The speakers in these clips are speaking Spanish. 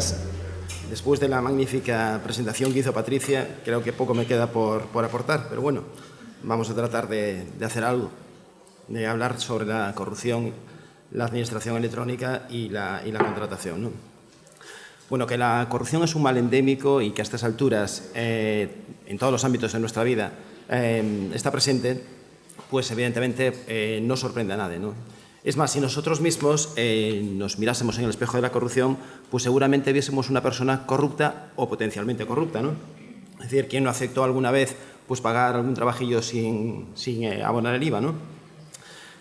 señorías, después de la magnífica presentación que hizo Patricia, creo que poco me queda por aportar, pero bueno, vamos a tratar de hacer algo, de hablar sobre la corrupción, la administración electrónica y la contratación, ¿no? Bueno, que la corrupción es un mal endémico y que a estas alturas, en todos los ámbitos de nuestra vida, está presente, pues evidentemente no sorprende a nadie, ¿no? Es más, si nosotros mismos nos mirásemos en el espejo de la corrupción, pues seguramente viésemos una persona corrupta o potencialmente corrupta, ¿no? Es decir, ¿quién no aceptó alguna vez pues, pagar algún trabajillo sin abonar el IVA, ¿no?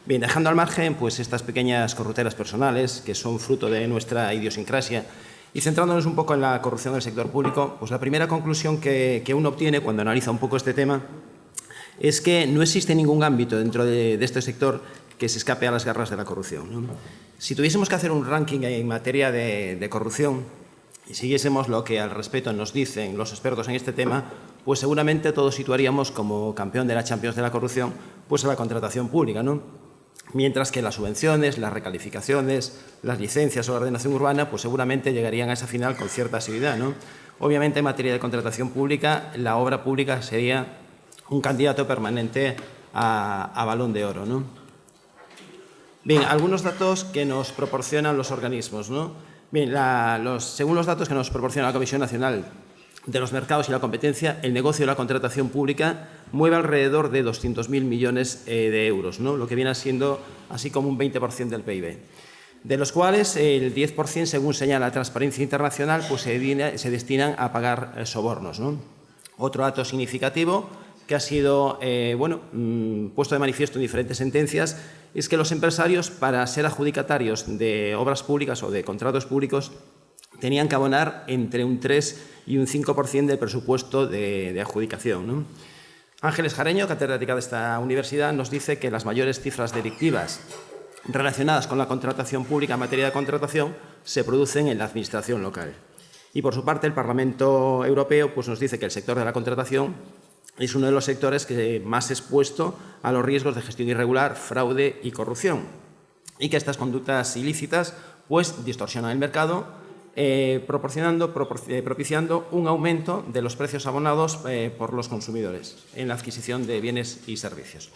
Bien, dejando al margen pues, estas pequeñas corruptelas personales que son fruto de nuestra idiosincrasia y centrándonos un poco en la corrupción del sector público, pues la primera conclusión que uno obtiene cuando analiza un poco este tema es que no existe ningún ámbito dentro de este sector que se escape a las garras de la corrupción, ¿no? Si tuviésemos que hacer un ranking en materia de corrupción y siguiésemos lo que al respecto nos dicen los expertos en este tema, pues seguramente todos situaríamos como campeón de la Champions de la corrupción pues a la contratación pública, ¿no? Mientras que las subvenciones, las recalificaciones, las licencias o la ordenación urbana pues seguramente llegarían a esa final con cierta asiduidad, ¿no? Obviamente en materia de contratación pública la obra pública sería un candidato permanente a Balón de Oro, ¿no? Bien, algunos datos que nos proporcionan los organismos, ¿no? Bien, según los datos que nos proporciona la Comisión Nacional de los Mercados y la Competencia, el negocio de la contratación pública mueve alrededor de 200.000 millones de euros, ¿no? Lo que viene siendo así como un 20% del PIB, de los cuales el 10%, según señala Transparencia Internacional, pues se destinan a pagar sobornos, ¿no? Otro dato significativo que ha sido puesto de manifiesto en diferentes sentencias, es que los empresarios, para ser adjudicatarios de obras públicas o de contratos públicos, tenían que abonar entre un 3 y un 5% del presupuesto de adjudicación, ¿no? Ángeles Jareño, catedrática de esta universidad, nos dice que las mayores cifras delictivas relacionadas con la contratación pública en materia de contratación se producen en la administración local. Y, por su parte, el Parlamento Europeo pues, nos dice que el sector de la contratación es uno de los sectores que más expuesto a los riesgos de gestión irregular, fraude y corrupción, y que estas conductas ilícitas pues, distorsionan el mercado, propiciando un aumento de los precios abonados por los consumidores en la adquisición de bienes y servicios.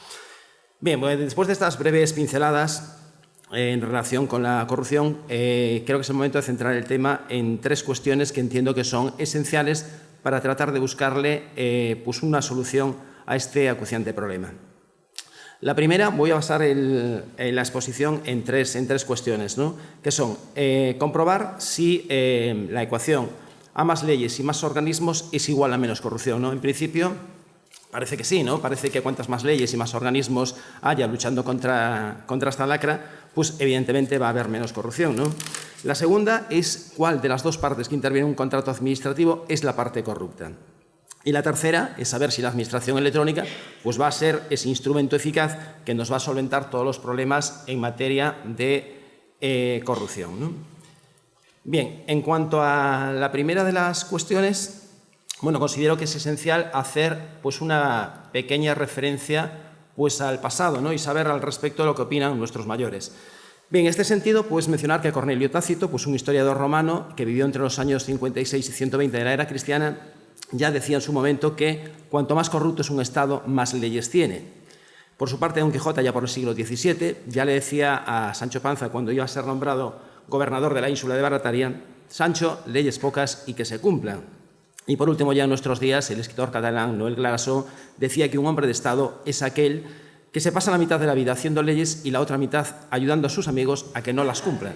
Bien, pues, después de estas breves pinceladas en relación con la corrupción, creo que es el momento de centrar el tema en tres cuestiones que entiendo que son esenciales para tratar de buscarle pues una solución a este acuciante problema. La primera, voy a basar la exposición en tres cuestiones, ¿no? Que son comprobar si la ecuación a más leyes y más organismos es igual a menos corrupción, ¿no? En principio, parece que sí, ¿no? Parece que cuantas más leyes y más organismos haya luchando contra esta lacra, pues evidentemente va a haber menos corrupción, ¿no? La segunda es cuál de las dos partes que intervienen en un contrato administrativo es la parte corrupta. Y la tercera es saber si la administración electrónica pues va a ser ese instrumento eficaz que nos va a solventar todos los problemas en materia de corrupción, ¿no? Bien, en cuanto a la primera de las cuestiones, bueno, considero que es esencial hacer pues, una pequeña referencia pues, al pasado, ¿no? Y saber al respecto lo que opinan nuestros mayores. Bien, en este sentido, puedes mencionar que Cornelio Tácito, pues un historiador romano que vivió entre los años 56 y 120 de la era cristiana, ya decía en su momento que cuanto más corrupto es un Estado, más leyes tiene. Por su parte, Don Quijote, ya por el siglo XVII, ya le decía a Sancho Panza, cuando iba a ser nombrado gobernador de la ínsula de Barataria: Sancho, leyes pocas y que se cumplan. Y por último, ya en nuestros días, el escritor catalán Noel Clarasó decía que un hombre de Estado es aquel que se pasa la mitad de la vida haciendo leyes y la otra mitad ayudando a sus amigos a que no las cumplan.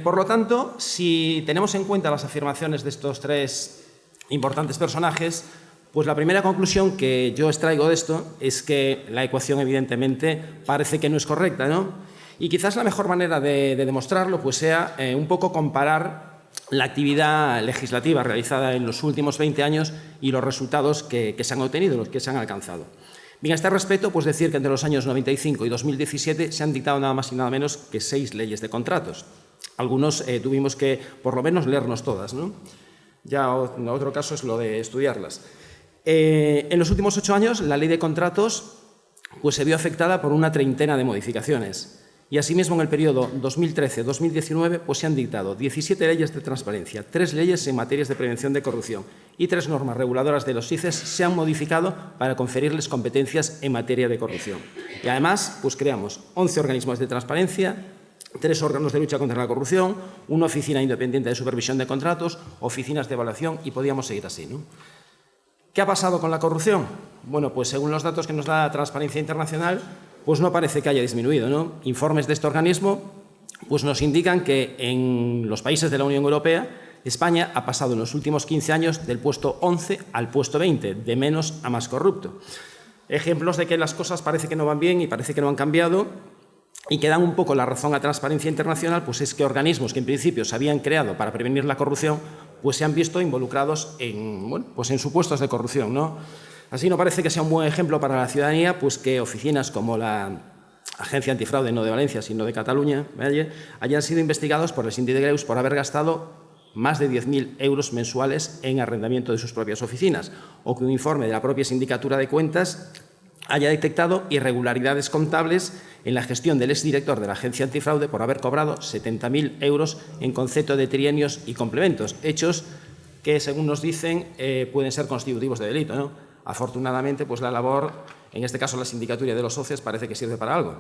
Por lo tanto, si tenemos en cuenta las afirmaciones de estos tres importantes personajes, pues la primera conclusión que yo extraigo de esto es que la ecuación, evidentemente, parece que no es correcta, ¿no? Y quizás la mejor manera de demostrarlo pues sea un poco comparar la actividad legislativa realizada en los últimos 20 años y los resultados que se han obtenido, los que se han alcanzado. Bien, a este respecto, pues decir que entre los años 95 y 2017 se han dictado nada más y nada menos que 6 leyes de contratos. Algunos tuvimos que, por lo menos, leernos todas, ¿no? Ya otro caso es lo de estudiarlas. En los últimos 8 años, la ley de contratos pues, se vio afectada por una treintena de modificaciones. Y asimismo, en el periodo 2013-2019 pues, se han dictado 17 leyes de transparencia, 3 leyes en materias de prevención de corrupción y 3 normas reguladoras de los ICES se han modificado para conferirles competencias en materia de corrupción. Y además, pues creamos 11 organismos de transparencia, 3 órganos de lucha contra la corrupción, una oficina independiente de supervisión de contratos, oficinas de evaluación y podíamos seguir así, ¿no? ¿Qué ha pasado con la corrupción? Bueno, pues según los datos que nos da Transparencia Internacional, pues no parece que haya disminuido, ¿no? Informes de este organismo pues nos indican que en los países de la Unión Europea España ha pasado en los últimos 15 años del puesto 11 al puesto 20, de menos a más corrupto. Ejemplos de que las cosas parece que no van bien y parece que no han cambiado y que dan un poco la razón a Transparencia Internacional, pues es que organismos que en principio se habían creado para prevenir la corrupción pues se han visto involucrados en, bueno, pues en supuestos de corrupción, ¿no? Así no parece que sea un buen ejemplo para la ciudadanía, pues que oficinas como la Agencia Antifraude, no de Valencia, sino de Cataluña, hayan sido investigados por el Síndic de Greus por haber gastado más de 10.000 euros mensuales en arrendamiento de sus propias oficinas, o que un informe de la propia Sindicatura de Cuentas haya detectado irregularidades contables en la gestión del exdirector de la Agencia Antifraude por haber cobrado 70.000 euros en concepto de trienios y complementos, hechos que, según nos dicen, pueden ser constitutivos de delito, ¿no? Afortunadamente, pues la labor, en este caso la sindicatura de los socios, parece que sirve para algo.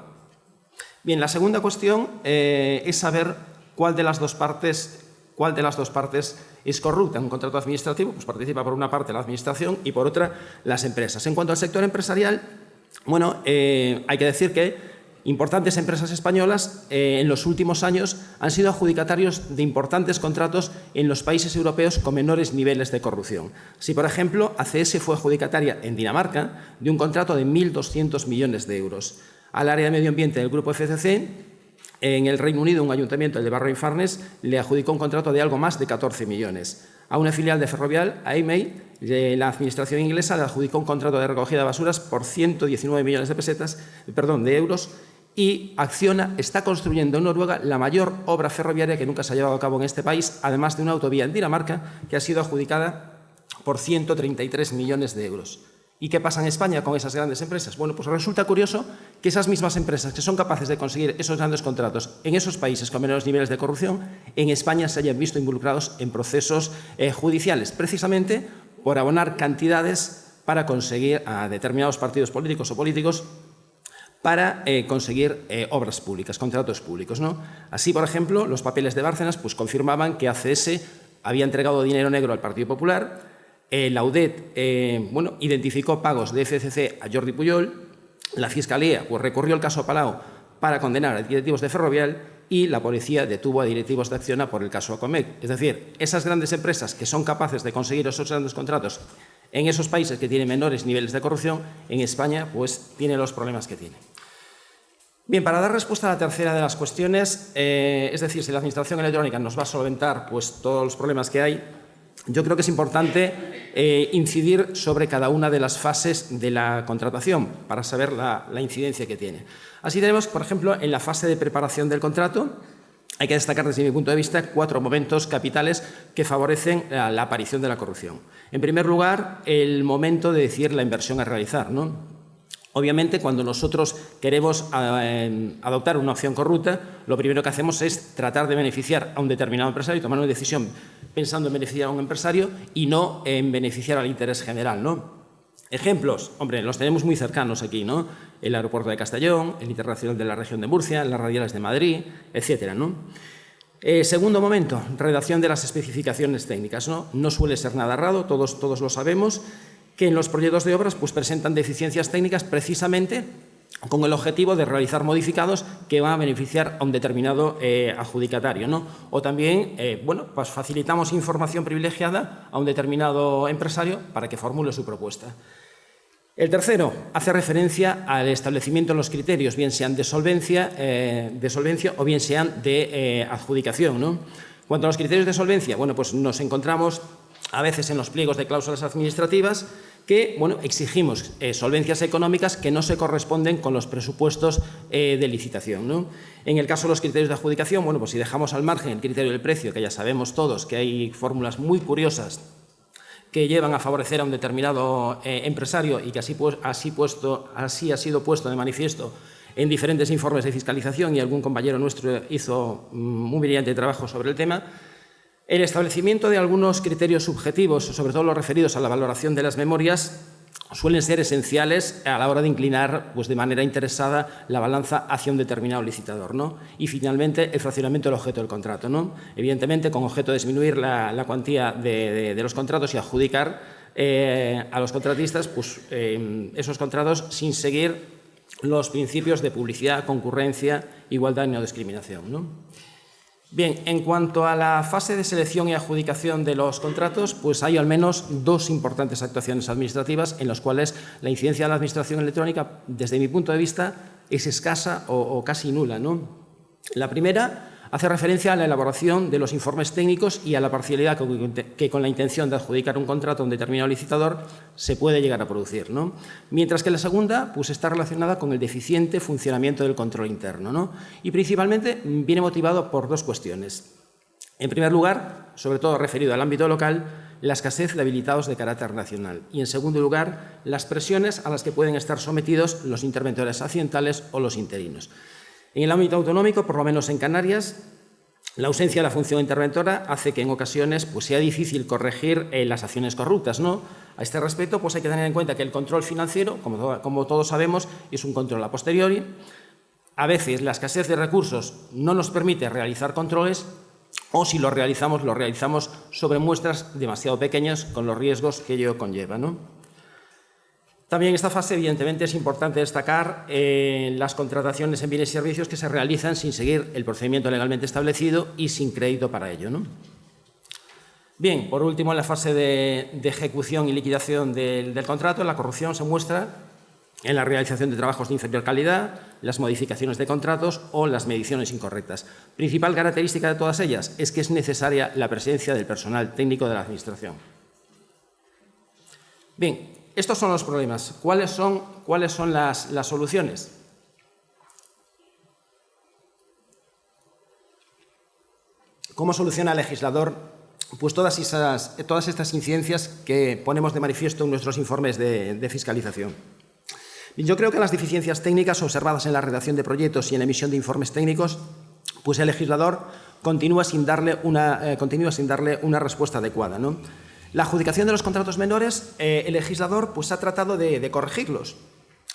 Bien, la segunda cuestión es saber cuál de las dos partes es corrupta. En un contrato administrativo pues participa por una parte la administración y por otra las empresas. En cuanto al sector empresarial, bueno, hay que decir que importantes empresas españolas en los últimos años han sido adjudicatarios de importantes contratos en los países europeos con menores niveles de corrupción. Si, por ejemplo, ACS fue adjudicataria en Dinamarca de un contrato de 1.200 millones de euros. Al área de medio ambiente del grupo FCC, en el Reino Unido, un ayuntamiento, el de Barrow-in-Furness, le adjudicó un contrato de algo más de 14 millones. A una filial de Ferrovial, a Imey, la administración inglesa le adjudicó un contrato de recogida de basuras por 119 millones de euros. Y Acciona está construyendo en Noruega la mayor obra ferroviaria que nunca se ha llevado a cabo en este país, además de una autovía en Dinamarca que ha sido adjudicada por 133 millones de euros. ¿Y qué pasa en España con esas grandes empresas? Bueno, pues resulta curioso que esas mismas empresas que son capaces de conseguir esos grandes contratos en esos países con menores niveles de corrupción, en España se hayan visto involucrados en procesos judiciales, precisamente por abonar cantidades para conseguir a determinados partidos políticos o políticos para conseguir obras públicas, contratos públicos, ¿no? Así, por ejemplo, los papeles de Bárcenas pues, confirmaban que ACS había entregado dinero negro al Partido Popular. La UDET identificó pagos de FCC a Jordi Pujol. La Fiscalía pues, recurrió el caso Palau para condenar a directivos de Ferrovial y la policía detuvo a directivos de Acciona por el caso Acomec. Es decir, esas grandes empresas que son capaces de conseguir esos grandes contratos en esos países que tienen menores niveles de corrupción, en España pues tiene los problemas que tiene. Bien, para dar respuesta a la tercera de las cuestiones, es decir, si la administración electrónica nos va a solventar pues, todos los problemas que hay, yo creo que es importante incidir sobre cada una de las fases de la contratación para saber la incidencia que tiene. Así tenemos, por ejemplo, en la fase de preparación del contrato, hay que destacar desde mi punto de vista 4 momentos capitales que favorecen la aparición de la corrupción. En primer lugar, el momento de decidir la inversión a realizar, ¿no? Obviamente, cuando nosotros queremos adoptar una opción corrupta, lo primero que hacemos es tratar de beneficiar a un determinado empresario y tomar una decisión pensando en beneficiar a un empresario y no en beneficiar al interés general, ¿no? Ejemplos, hombre, los tenemos muy cercanos aquí, ¿no? El aeropuerto de Castellón, el internacional de la región de Murcia, las radiales de Madrid, etcétera, ¿no? Segundo momento, redacción de las especificaciones técnicas, ¿no? No suele ser nada raro, todos lo sabemos, que en los proyectos de obras pues, presentan deficiencias técnicas precisamente con el objetivo de realizar modificados que van a beneficiar a un determinado adjudicatario, ¿no? O también, pues facilitamos información privilegiada a un determinado empresario para que formule su propuesta. El tercero hace referencia al establecimiento de los criterios, bien sean de solvencia o bien sean de adjudicación, ¿no? En cuanto a los criterios de solvencia, bueno, pues nos encontramos a veces en los pliegos de cláusulas administrativas que exigimos solvencias económicas que no se corresponden con los presupuestos de licitación, ¿no? En el caso de los criterios de adjudicación, bueno, pues si dejamos al margen el criterio del precio, que ya sabemos todos que hay fórmulas muy curiosas que llevan a favorecer a un determinado empresario y que así ha sido puesto de manifiesto en diferentes informes de fiscalización, y algún compañero nuestro hizo un brillante trabajo sobre el tema, el establecimiento de algunos criterios subjetivos, sobre todo los referidos a la valoración de las memorias, suelen ser esenciales a la hora de inclinar pues, de manera interesada la balanza hacia un determinado licitador, ¿no? Y, finalmente, el fraccionamiento del objeto del contrato, ¿no? Evidentemente, con objeto de disminuir la cuantía de los contratos y adjudicar a los contratistas pues, esos contratos sin seguir los principios de publicidad, concurrencia, igualdad y no discriminación, ¿no? Bien, en cuanto a la fase de selección y adjudicación de los contratos, pues hay al menos dos importantes actuaciones administrativas en las cuales la incidencia de la administración electrónica, desde mi punto de vista, es escasa o casi nula, ¿no? La primera hace referencia a la elaboración de los informes técnicos y a la parcialidad que con la intención de adjudicar un contrato a un determinado licitador se puede llegar a producir, ¿no? Mientras que la segunda pues, está relacionada con el deficiente funcionamiento del control interno, ¿no? Y principalmente viene motivado por dos cuestiones. En primer lugar, sobre todo referido al ámbito local, la escasez de habilitados de carácter nacional. Y en segundo lugar, las presiones a las que pueden estar sometidos los interventores accidentales o los interinos. En el ámbito autonómico, por lo menos en Canarias, la ausencia de la función interventora hace que en ocasiones pues, sea difícil corregir las acciones corruptas, ¿no? A este respecto, pues, hay que tener en cuenta que el control financiero, como todos sabemos, es un control a posteriori. A veces la escasez de recursos no nos permite realizar controles, o si los realizamos sobre muestras demasiado pequeñas con los riesgos que ello conlleva, ¿no? También en esta fase, evidentemente, es importante destacar las contrataciones en bienes y servicios que se realizan sin seguir el procedimiento legalmente establecido y sin crédito para ello, ¿no? Bien, por último, en la fase de ejecución y liquidación del contrato, la corrupción se muestra en la realización de trabajos de inferior calidad, las modificaciones de contratos o las mediciones incorrectas. Principal característica de todas ellas es que es necesaria la presencia del personal técnico de la Administración. Bien, estos son los problemas. ¿Cuáles son las soluciones? ¿Cómo soluciona el legislador pues todas estas incidencias que ponemos de manifiesto en nuestros informes de fiscalización? Yo creo que las deficiencias técnicas observadas en la redacción de proyectos y en la emisión de informes técnicos, pues el legislador continúa sin darle una respuesta adecuada, ¿no? La adjudicación de los contratos menores, el legislador pues, ha tratado de corregirlos,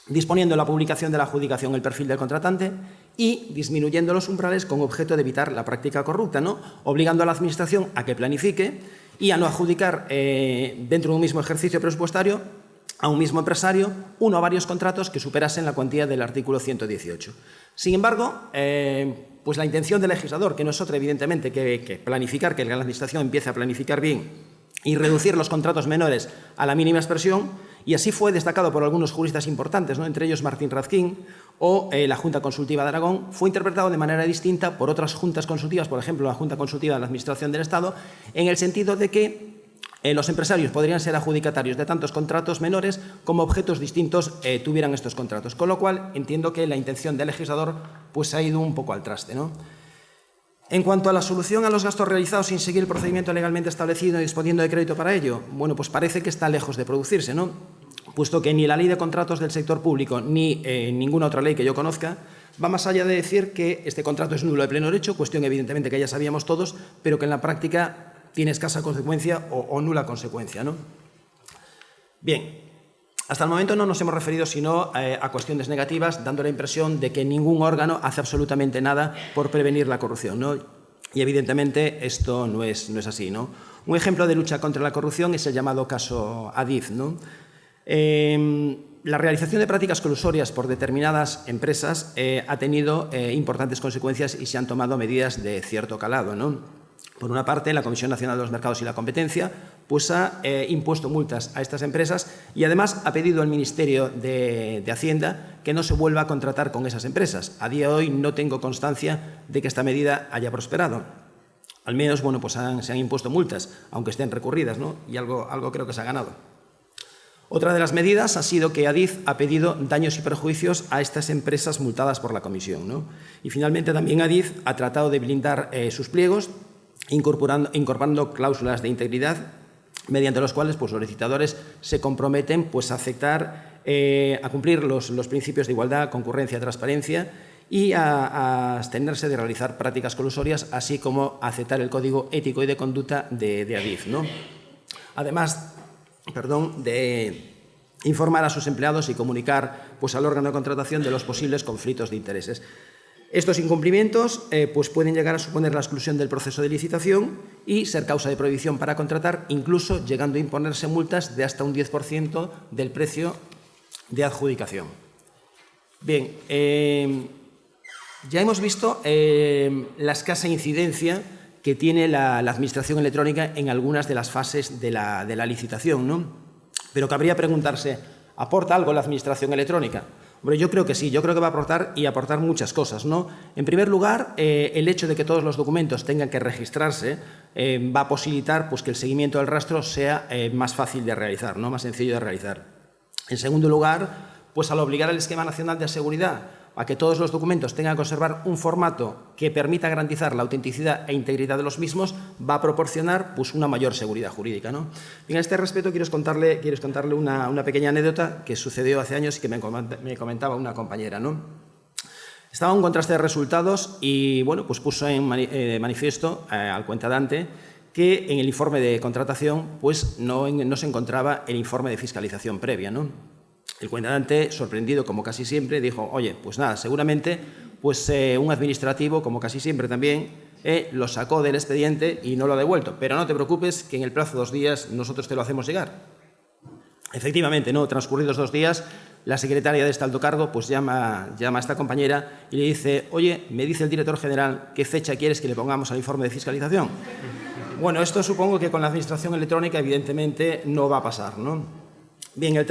disponiendo la publicación de la adjudicación el perfil del contratante y disminuyendo los umbrales con objeto de evitar la práctica corrupta, ¿no? Obligando a la Administración a que planifique y a no adjudicar dentro de un mismo ejercicio presupuestario a un mismo empresario uno o varios contratos que superasen la cuantía del artículo 118. Sin embargo, pues la intención del legislador, que no es otra, evidentemente, que planificar, que la Administración empiece a planificar bien y reducir los contratos menores a la mínima expresión, y así fue destacado por algunos juristas importantes, ¿no? Entre ellos Martín Razquín o la Junta Consultiva de Aragón, fue interpretado de manera distinta por otras juntas consultivas, por ejemplo, la Junta Consultiva de la Administración del Estado, en el sentido de que los empresarios podrían ser adjudicatarios de tantos contratos menores como objetos distintos tuvieran estos contratos. Con lo cual, entiendo que la intención del legislador pues, ha ido un poco al traste, ¿no? En cuanto a la solución a los gastos realizados sin seguir el procedimiento legalmente establecido y disponiendo de crédito para ello, bueno, pues parece que está lejos de producirse, ¿no? Puesto que ni la Ley de Contratos del Sector Público ni ninguna otra ley que yo conozca va más allá de decir que este contrato es nulo de pleno derecho, cuestión evidentemente que ya sabíamos todos, pero que en la práctica tiene escasa consecuencia o nula consecuencia, ¿no? Bien, hasta el momento no nos hemos referido sino a cuestiones negativas, dando la impresión de que ningún órgano hace absolutamente nada por prevenir la corrupción, ¿no? Y evidentemente esto no es así, ¿no? Un ejemplo de lucha contra la corrupción es el llamado caso Adif, ¿no? La realización de prácticas colusorias por determinadas empresas ha tenido importantes consecuencias y se han tomado medidas de cierto calado, ¿no? Por una parte, la Comisión Nacional de los Mercados y la Competencia pues, ha impuesto multas a estas empresas y además ha pedido al Ministerio de Hacienda que no se vuelva a contratar con esas empresas. A día de hoy no tengo constancia de que esta medida haya prosperado. Al menos, bueno, pues se han impuesto multas, aunque estén recurridas, ¿no? Y algo creo que se ha ganado. Otra de las medidas ha sido que Adif ha pedido daños y perjuicios a estas empresas multadas por la Comisión, ¿no? Y finalmente también Adif ha tratado de blindar sus pliegos incorporando cláusulas de integridad mediante los cuales pues, los licitadores se comprometen pues, a aceptar a cumplir los principios de igualdad, concurrencia, transparencia y a abstenerse de realizar prácticas colusorias, así como a aceptar el código ético y de conducta de Adif, ¿no? Además, de informar a sus empleados y comunicar pues, al órgano de contratación de los posibles conflictos de intereses. Estos incumplimientos pues pueden llegar a suponer la exclusión del proceso de licitación y ser causa de prohibición para contratar, incluso llegando a imponerse multas de hasta un 10% del precio de adjudicación. Bien, ya hemos visto la escasa incidencia que tiene la Administración electrónica en algunas de las fases de la licitación, ¿no? Pero cabría preguntarse, ¿aporta algo la Administración electrónica? Hombre, yo creo que sí, yo creo que va a aportar y aportar muchas cosas, ¿no? En primer lugar, el hecho de que todos los documentos tengan que registrarse va a posibilitar pues, que el seguimiento del rastro sea más fácil de realizar, ¿no? Más sencillo de realizar. En segundo lugar, pues al obligar al Esquema Nacional de Seguridad a que todos los documentos tengan que conservar un formato que permita garantizar la autenticidad e integridad de los mismos, va a proporcionar pues, una mayor seguridad jurídica, ¿no? Y en este respecto quiero contarle una pequeña anécdota que sucedió hace años y que me comentaba una compañera, ¿no? Estaba un contraste de resultados y bueno, pues puso en manifiesto al cuentadante que en el informe de contratación pues, no se encontraba el informe de fiscalización previa, ¿no? El cuentadante, sorprendido como casi siempre, dijo, oye, pues nada, seguramente pues, un administrativo, como casi siempre también, lo sacó del expediente y no lo ha devuelto. Pero no te preocupes, que en el plazo de 2 días nosotros te lo hacemos llegar. Efectivamente, ¿no? Transcurridos 2 días, la secretaria de este alto cargo pues, llama a esta compañera y le dice, oye, me dice el director general, ¿qué fecha quieres que le pongamos al informe de fiscalización? Bueno, esto supongo que con la Administración electrónica evidentemente no va a pasar, ¿no? Bien, la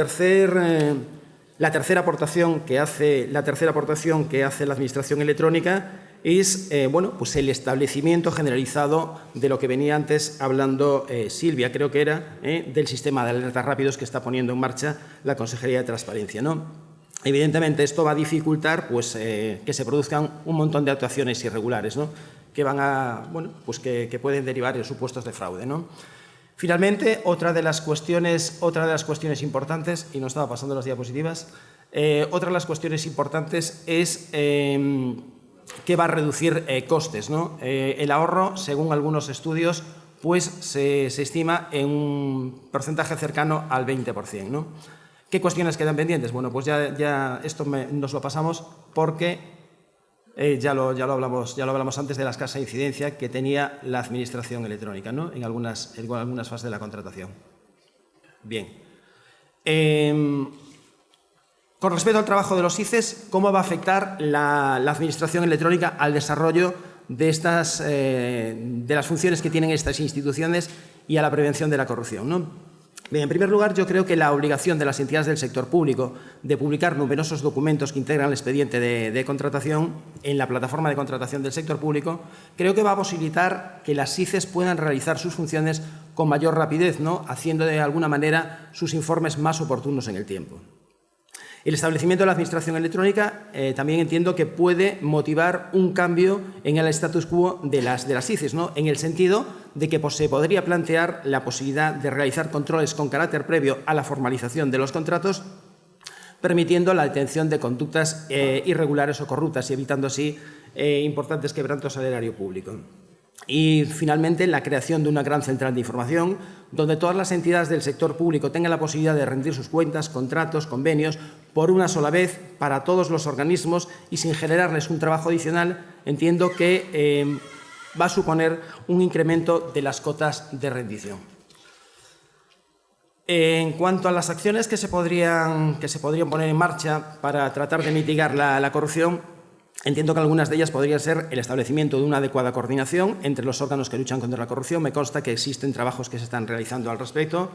tercera aportación que hace la Administración electrónica es bueno, pues el establecimiento generalizado de lo que venía antes hablando Silvia, creo que era, del sistema de alertas rápidos que está poniendo en marcha la Consejería de Transparencia, ¿no? Evidentemente, esto va a dificultar pues, que se produzcan un montón de actuaciones irregulares, ¿no? Que van a, bueno, pues que pueden derivar en supuestos de fraude, ¿no? Finalmente, otra de las cuestiones importantes, y no estaba pasando las diapositivas, otra de las cuestiones importantes es que va a reducir costes, ¿no? El ahorro, según algunos estudios, pues se estima en un porcentaje cercano al 20%, ¿no? ¿Qué cuestiones quedan pendientes? Bueno, pues ya esto nos lo pasamos porque ya lo hablamos antes de la escasa incidencia que tenía la Administración electrónica, ¿no? en algunas fases de la contratación. Bien. Con respecto al trabajo de los ICES, ¿cómo va a afectar la Administración electrónica al desarrollo de las funciones que tienen estas instituciones y a la prevención de la corrupción, ¿no? Bien, en primer lugar, yo creo que la obligación de las entidades del sector público de publicar numerosos documentos que integran el expediente de contratación en la plataforma de contratación del sector público, creo que va a posibilitar que las ICES puedan realizar sus funciones con mayor rapidez, ¿no? Haciendo de alguna manera sus informes más oportunos en el tiempo. El establecimiento de la Administración electrónica también entiendo que puede motivar un cambio en el status quo de las ICES, ¿no? En el sentido de que pues, se podría plantear la posibilidad de realizar controles con carácter previo a la formalización de los contratos, permitiendo la detención de conductas irregulares o corruptas y evitando así importantes quebrantos al erario público. Y, finalmente, la creación de una gran central de información donde todas las entidades del sector público tengan la posibilidad de rendir sus cuentas, contratos, convenios, por una sola vez para todos los organismos y sin generarles un trabajo adicional, entiendo que va a suponer un incremento de las cotas de rendición. En cuanto a las acciones que se podrían poner en marcha para tratar de mitigar la corrupción, entiendo que algunas de ellas podrían ser el establecimiento de una adecuada coordinación entre los órganos que luchan contra la corrupción. Me consta que existen trabajos que se están realizando al respecto.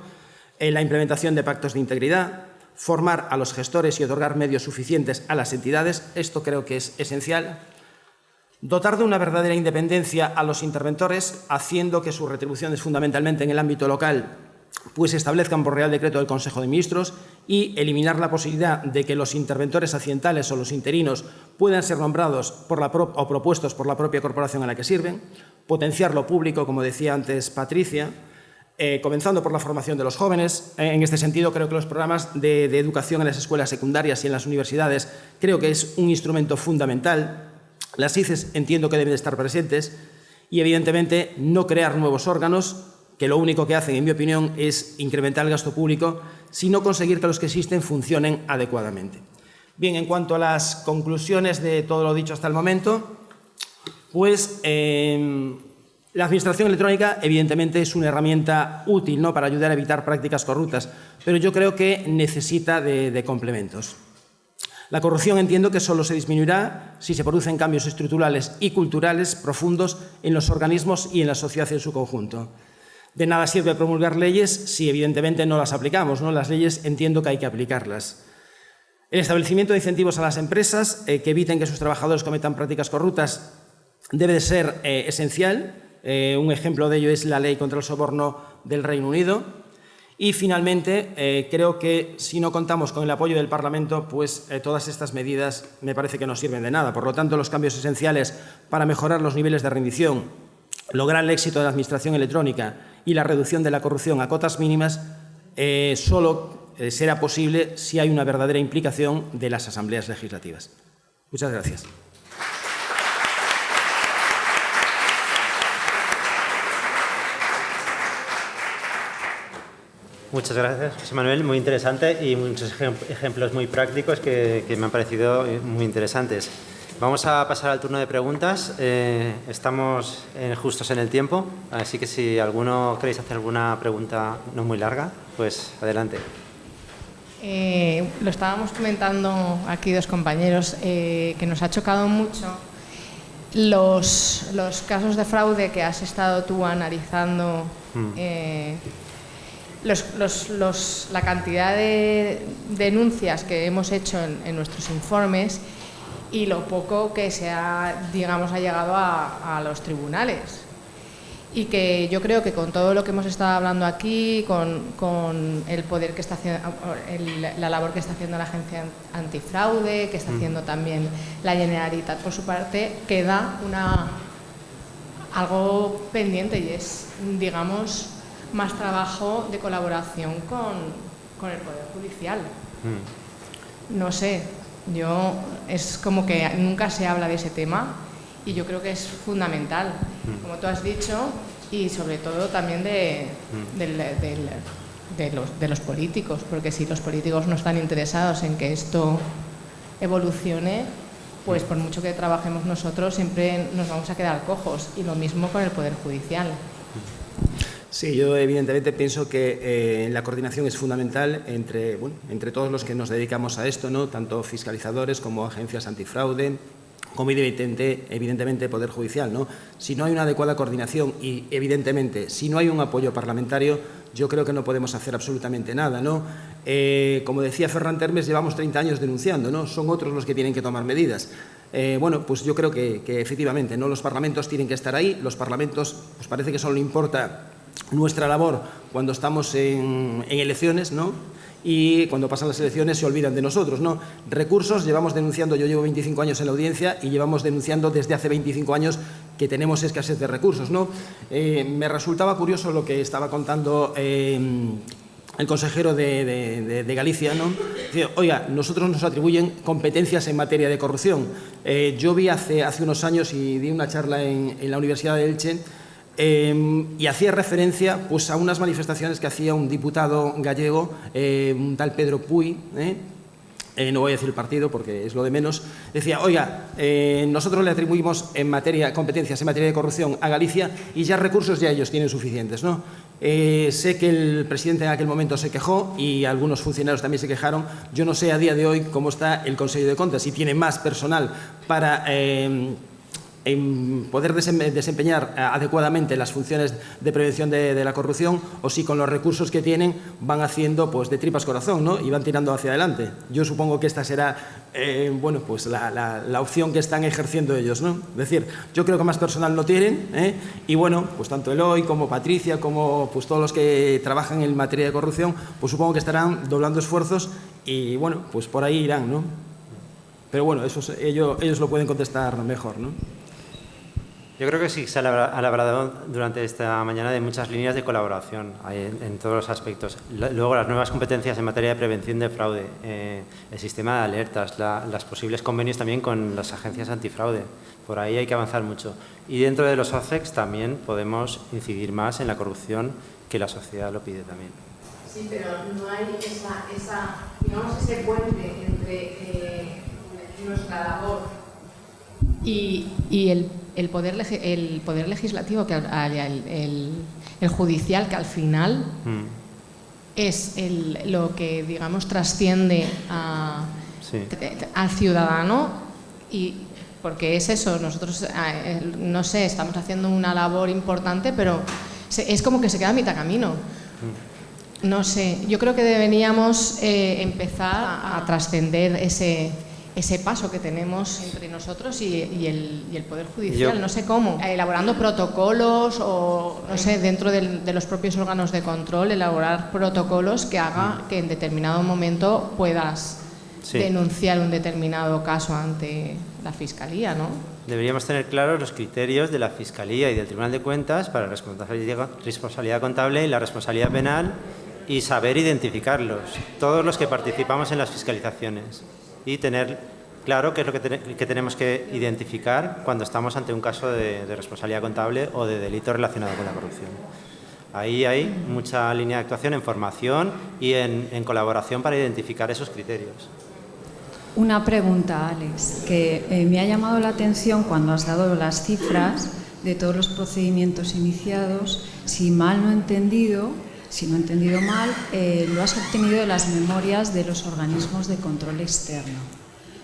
La implementación de pactos de integridad, formar a los gestores y otorgar medios suficientes a las entidades. Esto creo que es esencial. Dotar de una verdadera independencia a los interventores, haciendo que sus retribuciones fundamentalmente en el ámbito local pues se establezcan por Real Decreto del Consejo de Ministros y eliminar la posibilidad de que los interventores accidentales o los interinos puedan ser nombrados o propuestos por la propia corporación a la que sirven, potenciar lo público, como decía antes Patricia, comenzando por la formación de los jóvenes. En este sentido, creo que los programas de educación en las escuelas secundarias y en las universidades creo que es un instrumento fundamental. Las ICES entiendo que deben estar presentes y, evidentemente, no crear nuevos órganos que lo único que hacen, en mi opinión, es incrementar el gasto público, sino conseguir que los que existen funcionen adecuadamente. Bien, en cuanto a las conclusiones de todo lo dicho hasta el momento, pues la administración electrónica, evidentemente, es una herramienta útil, ¿no?, para ayudar a evitar prácticas corruptas, pero yo creo que necesita de complementos. La corrupción entiendo que solo se disminuirá si se producen cambios estructurales y culturales profundos en los organismos y en la sociedad en su conjunto. De nada sirve promulgar leyes si evidentemente no las aplicamos, ¿no? Las leyes entiendo que hay que aplicarlas. El establecimiento de incentivos a las empresas que eviten que sus trabajadores cometan prácticas corruptas debe de ser esencial. Un ejemplo de ello es la ley contra el soborno del Reino Unido. Y, finalmente, creo que si no contamos con el apoyo del Parlamento, pues todas estas medidas me parece que no sirven de nada. Por lo tanto, los cambios esenciales para mejorar los niveles de rendición, lograr el éxito de la administración electrónica y la reducción de la corrupción a cotas mínimas solo será posible si hay una verdadera implicación de las asambleas legislativas. Muchas gracias. Muchas gracias, José Manuel. Muy interesante y muchos ejemplos muy prácticos que me han parecido muy interesantes. Vamos a pasar al turno de preguntas. Estamos justos en el tiempo, así que si alguno queréis hacer alguna pregunta no muy larga, pues adelante. Lo estábamos comentando aquí dos compañeros, que nos ha chocado mucho los casos de fraude que has estado tú analizando. La cantidad de denuncias que hemos hecho en nuestros informes y lo poco que ha llegado a los tribunales. Y que yo creo que con todo lo que hemos estado hablando aquí, con el poder que está haciendo, la labor que está haciendo la Agencia Antifraude, que está haciendo también la Generalitat por su parte, queda algo pendiente y es, digamos, más trabajo de colaboración con el Poder Judicial. No sé, es como que nunca se habla de ese tema y yo creo que es fundamental, como tú has dicho, y sobre todo también de los políticos, porque si los políticos no están interesados en que esto evolucione, pues por mucho que trabajemos nosotros siempre nos vamos a quedar cojos, y lo mismo con el Poder Judicial. Sí, yo evidentemente pienso que la coordinación es fundamental entre todos los que nos dedicamos a esto, ¿no?, tanto fiscalizadores como agencias antifraude, como evidentemente Poder Judicial, ¿no? Si no hay una adecuada coordinación y, evidentemente, si no hay un apoyo parlamentario, yo creo que no podemos hacer absolutamente nada, ¿no? Como decía Ferran Termes, llevamos 30 años denunciando, ¿no? Son otros los que tienen que tomar medidas. Bueno, pues yo creo que efectivamente, ¿no?, los parlamentos tienen que estar ahí. Los parlamentos, pues parece que solo importa nuestra labor cuando estamos en elecciones, ¿no?, y cuando pasan las elecciones se olvidan de nosotros, ¿no? Recursos, llevamos denunciando, yo llevo 25 años en la audiencia y llevamos denunciando desde hace 25 años que tenemos escasez de recursos, ¿no? Me resultaba curioso lo que estaba contando el consejero de Galicia, ¿no? Dice, oiga, nosotros nos atribuyen competencias en materia de corrupción. Yo vi hace unos años y di una charla en la Universidad de Elche, y hacía referencia pues, a unas manifestaciones que hacía un diputado gallego, un tal Pedro Puy, no voy a decir el partido porque es lo de menos. Decía, oiga, nosotros le atribuimos competencias en materia de corrupción a Galicia y ya recursos ya ellos tienen suficientes, ¿no? Sé que el presidente en aquel momento se quejó y algunos funcionarios también se quejaron. Yo no sé a día de hoy cómo está el Consejo de Contas, si tiene más personal para en poder desempeñar adecuadamente las funciones de prevención de la corrupción, o si con los recursos que tienen van haciendo pues, de tripas corazón, ¿no?, y van tirando hacia adelante. Yo supongo que esta será bueno, pues la opción que están ejerciendo ellos, ¿no? Es decir, yo creo que más personal no tienen, y bueno, pues tanto Eloy como Patricia, como pues, todos los que trabajan en materia de corrupción, pues supongo que estarán doblando esfuerzos y bueno, pues por ahí irán, ¿no? Pero bueno, ellos lo pueden contestar mejor, ¿no? Yo creo que sí se ha hablado durante esta mañana de muchas líneas de colaboración en todos los aspectos. Luego, las nuevas competencias en materia de prevención de fraude, el sistema de alertas, los posibles convenios también con las agencias antifraude. Por ahí hay que avanzar mucho. Y dentro de los OCEX también podemos incidir más en la corrupción, que la sociedad lo pide también. Sí, pero no hay digamos, ese puente entre nuestra labor y el poder legislativo, que el judicial, que al final es lo que, digamos, trasciende al ciudadano, y porque es eso, nosotros, no sé, estamos haciendo una labor importante, pero es como que se queda a mitad camino. No sé, yo creo que deberíamos empezar a trascender ese paso que tenemos entre nosotros y el Poder Judicial. No sé cómo, elaborando protocolos o, no sé, dentro de los propios órganos de control, elaborar protocolos que haga que en determinado momento puedas denunciar un determinado caso ante la Fiscalía, ¿no? Deberíamos tener claros los criterios de la Fiscalía y del Tribunal de Cuentas para la responsabilidad contable y la responsabilidad penal, y saber identificarlos, todos los que participamos en las fiscalizaciones, y tener claro qué es lo que tenemos que identificar cuando estamos ante un caso de responsabilidad contable o de delito relacionado con la corrupción. Ahí hay mucha línea de actuación en formación y en colaboración para identificar esos criterios. Una pregunta, Alex, que me ha llamado la atención cuando has dado las cifras de todos los procedimientos iniciados. Si no he entendido mal, lo has obtenido de las memorias de los organismos de control externo.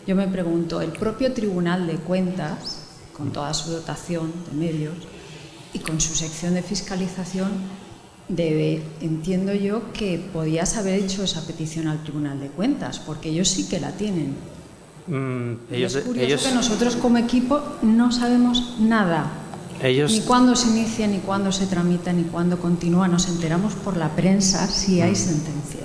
Yo me pregunto, el propio Tribunal de Cuentas, con toda su dotación de medios y con su sección de fiscalización, entiendo yo que podías haber hecho esa petición al Tribunal de Cuentas, porque ellos sí que la tienen. Es curioso que nosotros como equipo no sabemos nada. Ni cuándo se inicia, ni cuándo se tramita, ni cuándo continúa. Nos enteramos por la prensa si hay sentencia.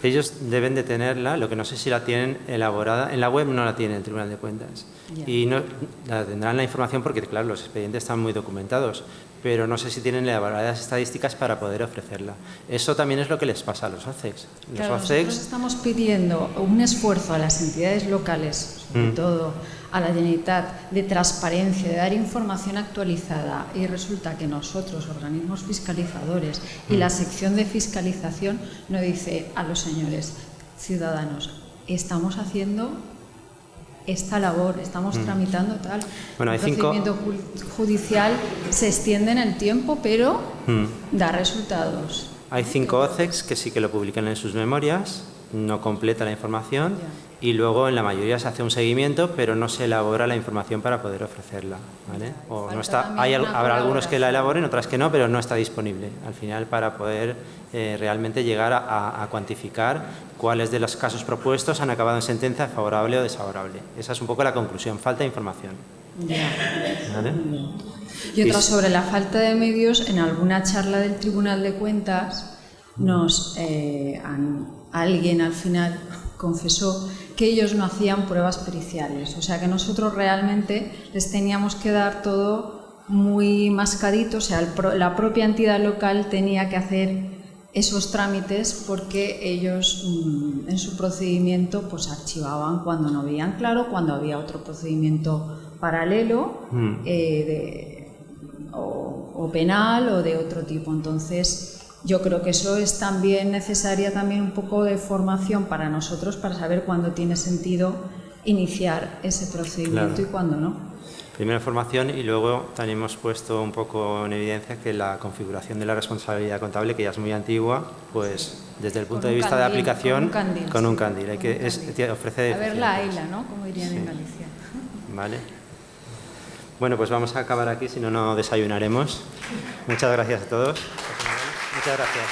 Ellos deben de tenerla, lo que no sé si la tienen elaborada. En la web no la tiene el Tribunal de Cuentas. Ya. Y no, la tendrán la información porque, claro, los expedientes están muy documentados, pero no sé si tienen elaboradas estadísticas para poder ofrecerla. Eso también es lo que les pasa a los OCEX. Claro, nosotros estamos pidiendo un esfuerzo a las entidades locales, sobre todo a la Generalitat, de transparencia, de dar información actualizada, y resulta que nosotros, organismos fiscalizadores y la sección de fiscalización, nos dice a los señores ciudadanos, estamos haciendo esta labor, estamos tramitando tal. Bueno, el procedimiento judicial se extiende en el tiempo, pero da resultados. Hay 5 OCEX que sí que lo publican en sus memorias, no completa la información, y luego en la mayoría se hace un seguimiento, pero no se elabora la información para poder ofrecerla, ¿vale? O no está, habrá algunos que la elaboren, otras que no, pero no está disponible al final para poder realmente llegar a cuantificar cuáles de los casos propuestos han acabado en sentencia favorable o desfavorable. Esa es un poco la conclusión, falta de información. ¿Vale? Y otra sobre la falta de medios. En alguna charla del Tribunal de Cuentas alguien al final confesó que ellos no hacían pruebas periciales, o sea que nosotros realmente les teníamos que dar todo muy mascadito, o sea, la propia entidad local tenía que hacer esos trámites porque ellos en su procedimiento pues archivaban cuando no veían claro, cuando había otro procedimiento paralelo o penal o de otro tipo. Entonces yo creo que eso es también necesaria, también un poco de formación para nosotros, para saber cuándo tiene sentido iniciar ese procedimiento y cuándo no. Primero formación, y luego también hemos puesto un poco en evidencia que la configuración de la responsabilidad contable, que ya es muy antigua, pues desde el punto de vista de aplicación, con un candil. Hay que ofrecer. A ver la AILA, ¿no? Como dirían en Galicia. Vale. Bueno, pues vamos a acabar aquí, si no, no desayunaremos. Muchas gracias a todos. Muchas gracias.